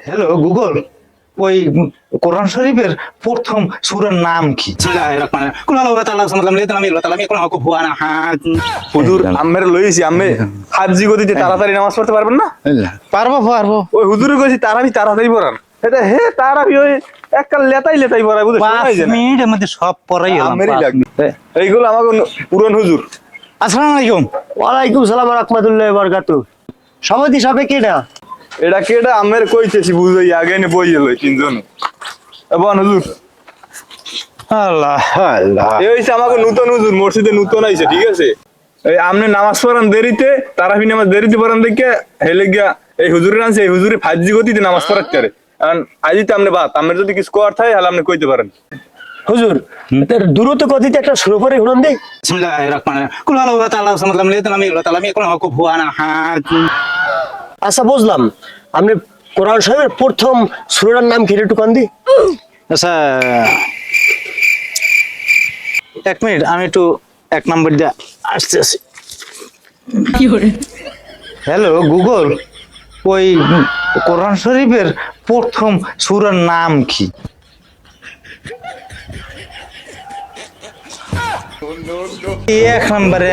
Hello Google, ওই কোরআন শরীফের প্রথম সূরার নাম কি? হুজুর আম্মের লইছি আম্মে হাজি গতিতে তাড়াতাড়ি নামাজ পড়তে পারবেন না? পারবো পারবো। ওই হুজুরে কইছি তাড়াতাড়ি পড়ান। এটা হে তারাবি ওই একটা লেতাই পড়ায় বুঝছ? 5 মিনিটের মধ্যে সব পড়াই হলাম। আম্মেরই লাগবে। এইগুলো আমাকে পুরান হুজুর। আসসালামু আলাইকুম। ওয়ালাইকুম সালাম রাহমাতুল্লাহি ওয়া বারাকাতুহু। সভাপতি সাহেব কেডা? এটা কেডা আম্মের কইতেছি বুঝই আগে নে বই লই তিনজন। এবং হুজুর আল্লাহ আল্লাহ। এই হইছে আমাকে নতুন হুজুর মসজিদে নতুন আইছে ঠিক আছে? এই আমনে নামাজ পড়ান দেরিতে তারাবি নামাজ দেরিতে পড়ান দেখে হেলে গিয়া এই হুজুরের আনছে এই হুজুরে ফাজি গতিতে নামাজ পড়াতে পারে। কারণ আজই তো আমনে বাত আমনে যদি কিছু করার থাকে তাহলে আপনি কইতে পারেন। হুজুর তার দ্রুত গতিতে একটা শুরু করে শুনুন দেই। আচ্ছা বুঝলাম, আপনি কোরআন শরীফের প্রথম সূরার নাম কি একটু কোন দি? আচ্ছা, 1 মিনিট, আমি একটু 1 নম্বর দিয়ে আসতেছি। হ্যালো গুগল, ওই কোরআন শরীফের প্রথম সূরার নাম কি? এক নম্বরে